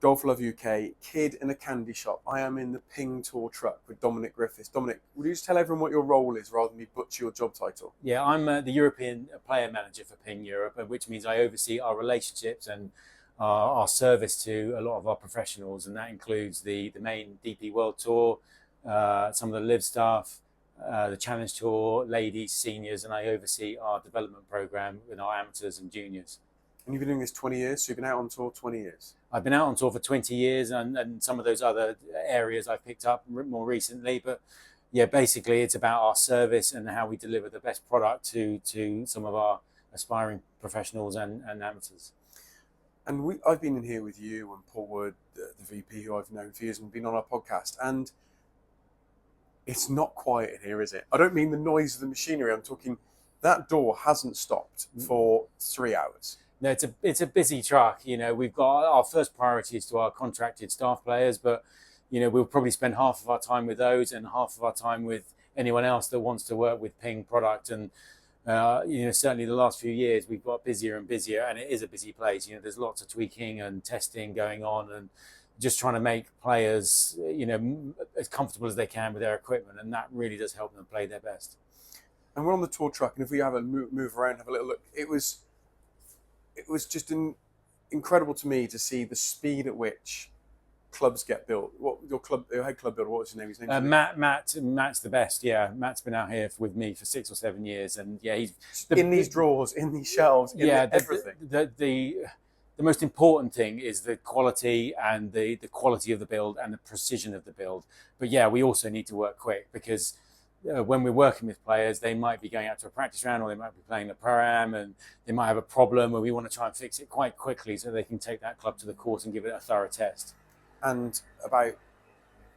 Golf Love UK, kid in a candy shop. I am in the Ping Tour truck with Dominic Griffiths. Dominic, would you just tell everyone what your role is rather than me butcher your job title? Yeah, I'm the European player manager for Ping Europe, which means I oversee our relationships and our service to a lot of our professionals, and that includes the main DP World Tour, some of the LIV stuff, the Challenge Tour, ladies, seniors, and I oversee our development program with our amateurs and juniors. And you've been doing this 20 years, so you've been out on tour 20 years? I've been out on tour for 20 years and some of those other areas I've picked up more recently. But yeah, basically it's about our service and how we deliver the best product to some of our aspiring professionals and amateurs. And I've been in here with you and Paul Wood, the VP, who I've known for years and been on our podcast. And it's not quiet in here, is it? I don't mean the noise of the machinery. I'm talking that door hasn't stopped for 3 hours. No, it's a busy truck. You know, we've got our first priority is to our contracted staff players, but you know, we'll probably spend half of our time with those and half of our time with anyone else that wants to work with Ping product. And you know, certainly the last few years we've got busier and busier, and it is a busy place. You know, there's lots of tweaking and testing going on, and just trying to make players, you know, as comfortable as they can with their equipment, and that really does help them play their best. And we're on the tour truck, and if we have a move around, have a little look, it was just incredible to me to see the speed at which clubs get built. What your head club builder? What was his name? His name Matt's the best. Yeah, Matt's been out here with me for 6 or 7 years, and yeah, he's in these drawers, in these shelves, everything. The most important thing is the quality and the quality of the build and the precision of the build. But yeah, we also need to work quick because when we're working with players, they might be going out to a practice round or they might be playing the Pro-Am and they might have a problem and we want to try and fix it quite quickly so they can take that club to the course and give it a thorough test. And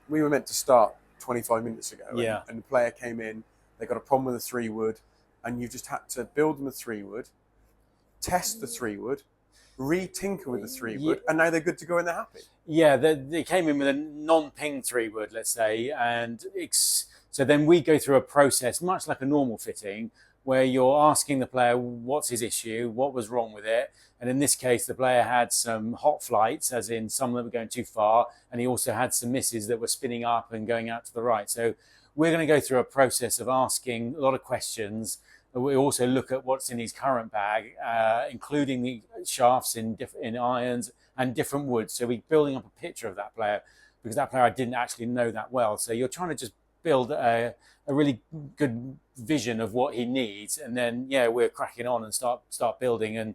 we were meant to start 25 minutes ago. Yeah. And the player came in, they got a problem with the 3-wood, and you just had to build them a 3-wood, test the 3-wood, re-tinker with the 3-wood, and now they're good to go and they're happy. Yeah, they came in with a non-ping 3-wood, let's say, and so then we go through a process, much like a normal fitting, where you're asking the player what's his issue, what was wrong with it. And in this case, the player had some hot flights, as in some that were going too far, and he also had some misses that were spinning up and going out to the right. So we're going to go through a process of asking a lot of questions. We also look at what's in his current bag, including the shafts in irons and different woods. So we're building up a picture of that player, because that player I didn't actually know that well. So you're trying to just build a really good vision of what he needs, and then we're cracking on and start building. And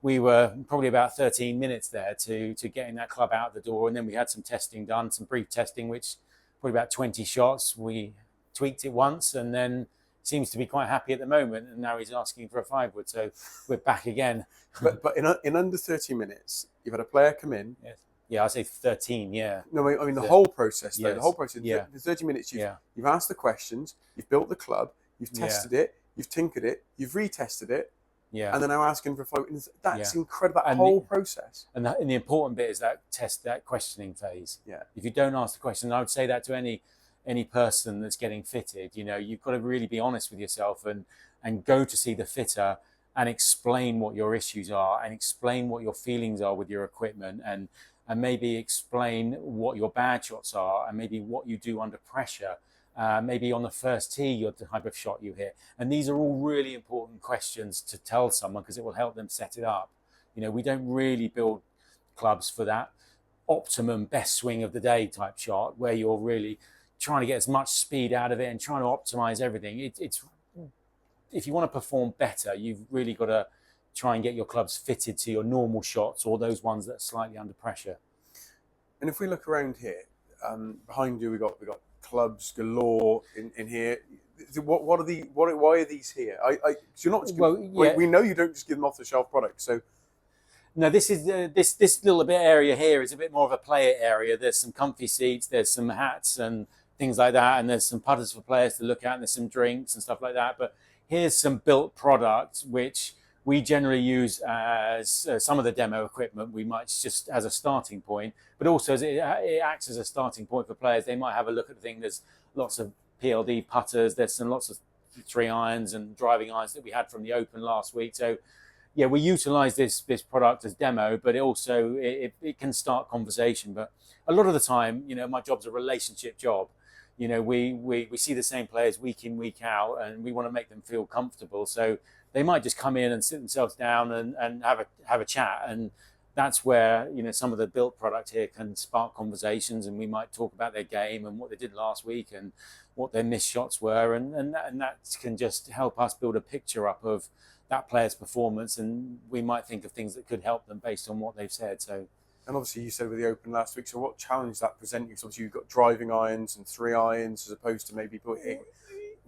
we were probably about 13 minutes there to getting that club out the door, and then we had some testing done, some brief testing, which probably about 20 shots. We tweaked it once, and then seems to be quite happy at the moment, and now he's asking for a 5-wood, so we're back again. but in under 30 minutes, you've had a player come in. Yes. Yeah, I'd say 13, yeah. No, I mean the whole process, though. Yes. The whole process. Yeah. In 30 minutes, you've asked the questions, you've built the club, you've tested it, you've tinkered it, you've retested it, and then now asking for a 5-wood. That's incredible, that whole process. And the important bit is that questioning phase. Yeah. If you don't ask the question, I would say that to any person that's getting fitted, you know, you've got to really be honest with yourself and go to see the fitter and explain what your issues are and explain what your feelings are with your equipment and maybe explain what your bad shots are and maybe what you do under pressure. Maybe on the first tee, the type of shot you hit. And these are all really important questions to tell someone because it will help them set it up. You know, we don't really build clubs for that optimum best swing of the day type shot where you're really trying to get as much speed out of it and trying to optimize everything. It's if you want to perform better, you've really got to try and get your clubs fitted to your normal shots or those ones that are slightly under pressure. And if we look around here, behind you, we got clubs galore in here. What are the why are these here? You're not just we know you don't just give them off the shelf products. So no, this is this little bit area here is a bit more of a player area. There's some comfy seats, there's some hats and things like that, and there's some putters for players to look at, and there's some drinks and stuff like that. But here's some built products which we generally use as some of the demo equipment. We might just as a starting point, but also as it acts as a starting point for players. They might have a look at the thing. There's lots of PLD putters. There's lots of 3 irons and driving irons that we had from the Open last week. So yeah, we utilize this product as demo, but it can start conversation. But a lot of the time, my job's a relationship job. We see the same players week in, week out, and we want to make them feel comfortable. So they might just come in and sit themselves down and have a chat. And that's where, some of the built product here can spark conversations, and we might talk about their game and what they did last week and what their missed shots were. And that can just help us build a picture up of that player's performance. And we might think of things that could help them based on what they've said. So. And obviously you said with the Open last week, so what challenge does that present you? Because obviously you've got driving irons and 3 irons as opposed to maybe putting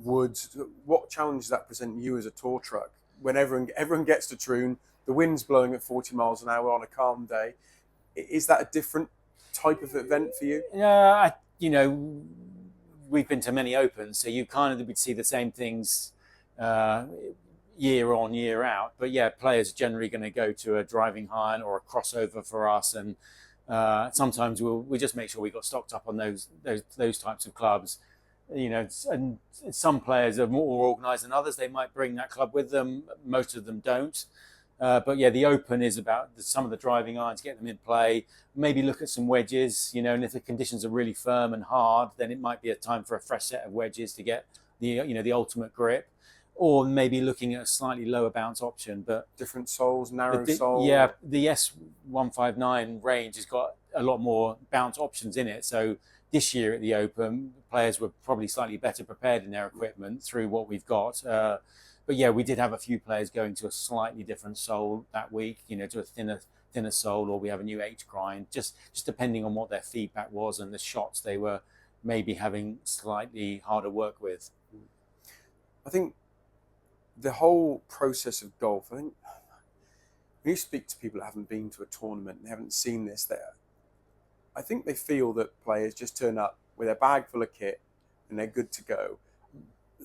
woods. What challenge does that present you as a tour truck when everyone gets to Troon, the wind's blowing at 40 miles an hour on a calm day? Is that a different type of event for you? Yeah, we've been to many Opens, so you kind of would see the same things year on, year out. But yeah, players are generally going to go to a driving iron or a crossover for us, and sometimes we just make sure we got stocked up on those types of clubs. And some players are more organised than others. They might bring that club with them. Most of them don't. But yeah, the Open is about some of the driving irons, get them in play, maybe look at some wedges, and if the conditions are really firm and hard, then it might be a time for a fresh set of wedges to get the ultimate grip, or maybe looking at a slightly lower bounce option. But different soles, narrow sole. Yeah, the S159 range has got a lot more bounce options in it. So this year at the Open, players were probably slightly better prepared in their equipment through what we've got. But yeah, we did have a few players going to a slightly different sole that week, to a thinner sole, or we have a new H grind, just depending on what their feedback was and the shots they were maybe having slightly harder work with. I think the whole process of golf, I think when you speak to people that haven't been to a tournament and they haven't seen this there, I think they feel that players just turn up with a bag full of kit and they're good to go.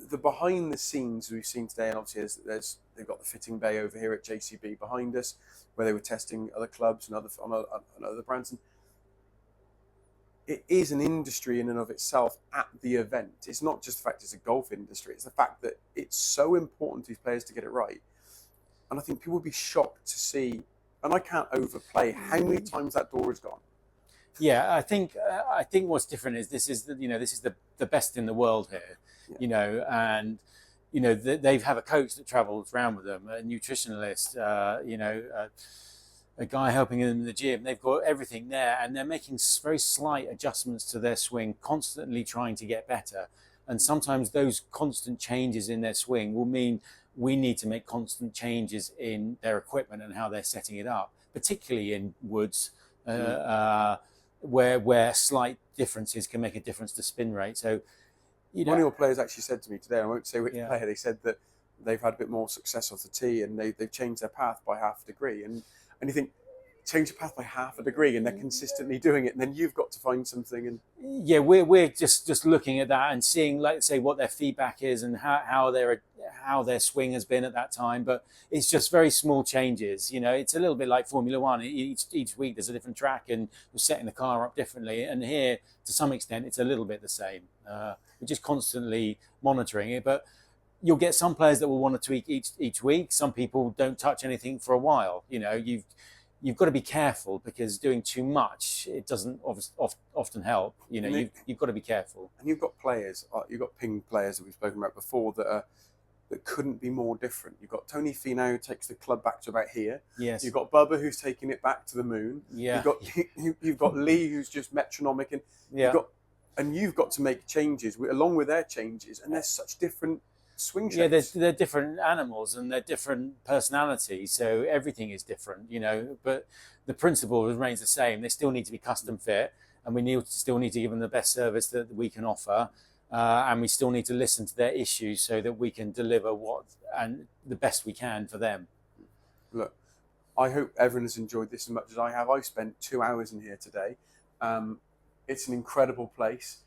The behind the scenes we've seen today, and obviously they've got the fitting bay over here at JCB behind us, where they were testing other clubs and other brands. And it is an industry in and of itself at the event. It's not just the fact it's a golf industry; it's the fact that it's so important to these players to get it right. And I think people would be shocked to see, and I can't overplay how many times that door has gone. Yeah, I think what's different is this is the best in the world here. Yeah. And they have a coach that travels around with them, a nutritionalist, a guy helping them in the gym. They've got everything there, and they're making very slight adjustments to their swing, constantly trying to get better. And sometimes those constant changes in their swing will mean we need to make constant changes in their equipment and how they're setting it up, particularly in woods, where slight differences can make a difference to spin rate. So. One of your players actually said to me today, I won't say which player, they said that they've had a bit more success off the tee and they've changed their path by half a degree. And you think, change the path by half a degree and they're consistently doing it, and then you've got to find something. And yeah, we're just looking at that and seeing, like, say, what their feedback is and how their swing has been at that time. But it's just very small changes. It's a little bit like Formula One. Each week there's a different track and we're setting the car up differently. And here, to some extent, it's a little bit the same. We're just constantly monitoring it. But you'll get some players that will want to tweak each week. Some people don't touch anything for a while. You've got to be careful, because doing too much, it doesn't often help. You've got to be careful. And you've got players, you've got ping players that we've spoken about before that couldn't be more different. You've got Tony Finau, who takes the club back to about here. Yes. You've got Bubba, who's taking it back to the moon. Yeah. You've got Lee, who's just metronomic, and you've got to make changes along with their changes, and there's such different swing shapes. Yeah, they're different animals and they're different personalities, so everything is different, but the principle remains the same. They still need to be custom fit, and we still need to give them the best service that we can offer, and we still need to listen to their issues so that we can deliver the best we can for them. Look, I hope everyone has enjoyed this as much as I have. I've spent 2 hours in here today. It's an incredible place.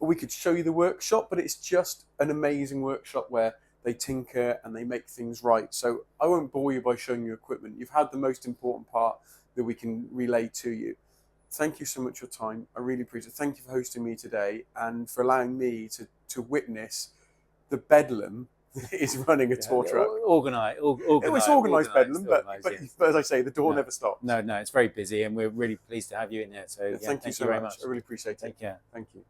We could show you the workshop, but it's just an amazing workshop where they tinker and they make things right. So I won't bore you by showing you equipment. You've had the most important part that we can relay to you. Thank you so much for your time. I really appreciate it. Thank you for hosting me today and for allowing me to witness the bedlam is running a tour truck. Organised. It's organised bedlam, but as I say, the door never stops. No, it's very busy, and we're really pleased to have you in here. So Thank you so very much. much. I really appreciate it. Take care. Thank you.